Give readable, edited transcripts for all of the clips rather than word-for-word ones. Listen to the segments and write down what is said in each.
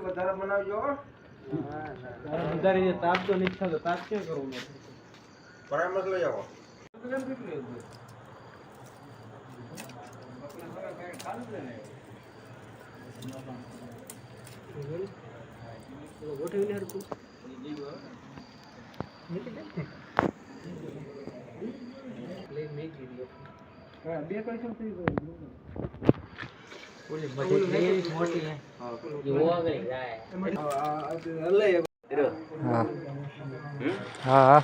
વધારે બનાવજો. વધારે તાપ તો નહીં થતો. તાપ ક્યાં કરવું પરામર્શ લઈ આવો. હા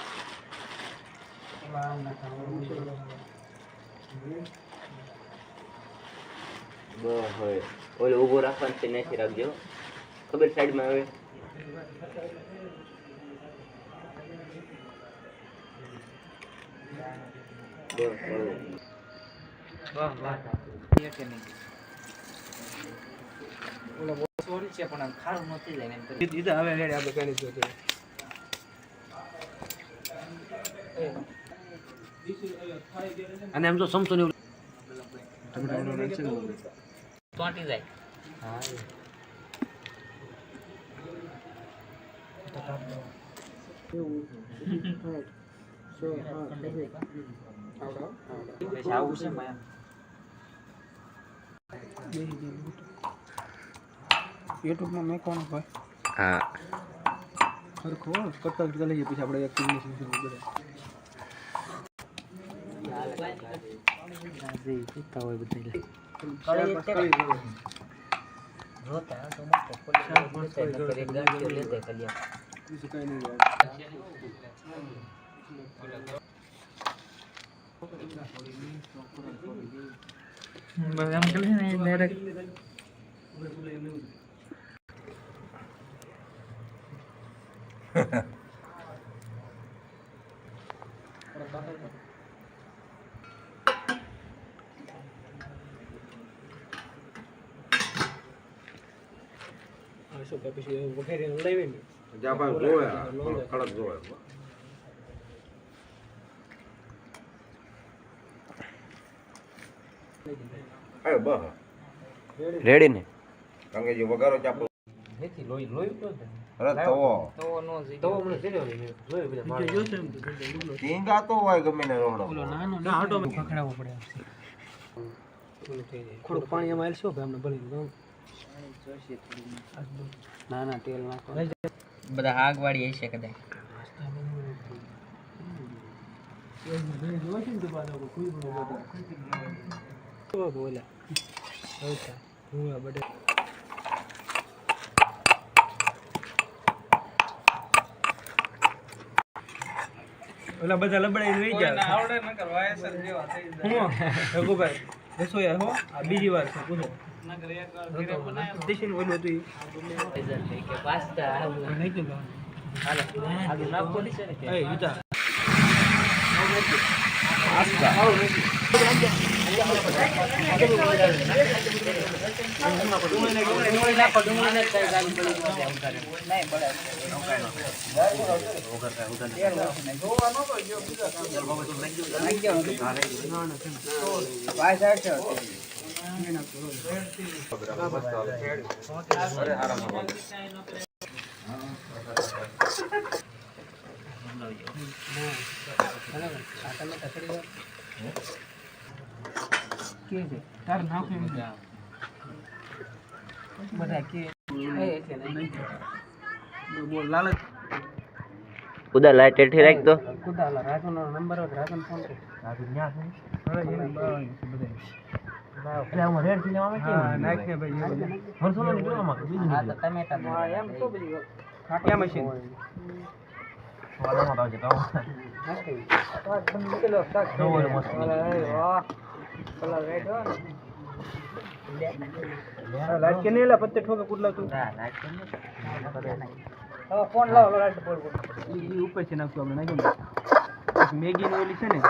ઓલો ઉભો રાખવાનું છે નથી રાખજો ખબર સાઈડમાં આવે અને એમ તો સમતો ને ચોંટી જાય યુટ્યુબમાં મેકવાનું હોય. હા ખરખો કટક કરી લઈએ પછી આપણે એક્ટિવિટી હોય બધા પછી વગેરે લઈ ને જાપાન જોયા કડક જોયા અરે બહ રેડી ને કારણ કે જે વગારો ચાપો નથી લોહી લોહી તો અરે તવો તો મને જેલો લોહી બધા ટીંગા તો હોય ગમે ને રોડો ઓલો નાનો ના આટો પકડાવવો પડે થોડું પાણી એમાં આલશો ભાઈ અમને ભરી દો ના ના તેલ નાખો બધા આગ વાળી હશે કદાચ ઓલા બધા લબડાઈ લઈ ગયા આવડે ન કરવા સર જેવા થઈ જાય હું રઘુભાઈ રસોયા હો આ બીજી વાર છે પૂછો ના કરે એક વાર ઘરે બનાવ્યો દેશી ઓલું હતું કે પાસ્તા નહીં તો હાલે આ નામ કોની છે ને કે એ યુતા પાસ્તા તાર નાખ બધા કે બોલ લાલચ ઉદા લાઈટ એઠી રાખ દો કુદા રાજનો નંબર હોય રાજન ફોન કર રાજુ ન્યા છે હવે એને બધા એટલે હું રેડ થી લેવા માટે હા નાખ ને ભાઈ હરસોનો નીકળવામાં બીજું હા તો ટમેટા હા એમ તો બીજું ખાટિયા મશીન વાળામાં આવજે તો નાખ તો બંધ નીકળો સ્ટાર્ટ નો વાહ કલર રેડ હો લાઈટ કે નહીં લા પત્તે ઠોકે કુડલા તું ના લાઈટ કે નહીં હવે ફોન લાવ લાઈટ બોલ ઈ ઉપર છે નાખતો આપણે નાખ્યો મેગી નો ઓલી છે ને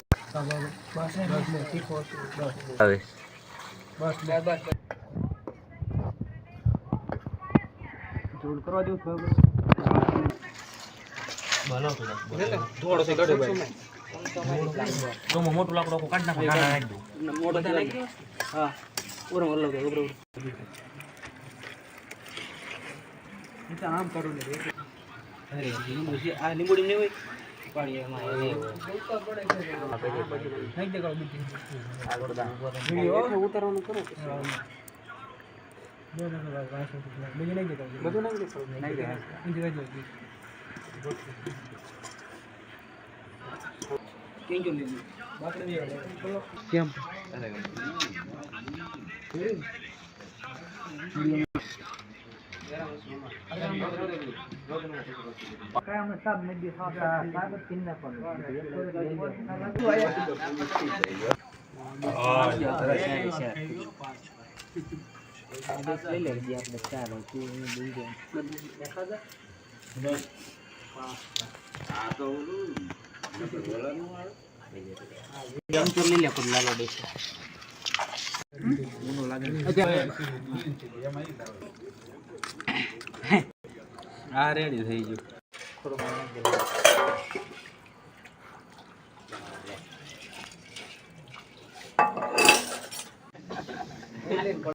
બસ ને શીખો બસ હવે બસ જોડ કરવા દઉં બરાબર ભલો થોડો સે ગડે ભાઈ તો મોટું લાકડું આખું કાઢી નાખો નાના નાખી દો મોટો થાય હા ઓરો ઓલો દે ઓરો આમ કરું ને આ લીંબુડી નહીં હોય પાણી એમાં નાખી દે કાઢો બીજી વિડિયો ઉતારવાનું કરો બીજી નાખી દે બધું નાખી દે કેમ લીધું કેમ આ રેડી થઈ ગયું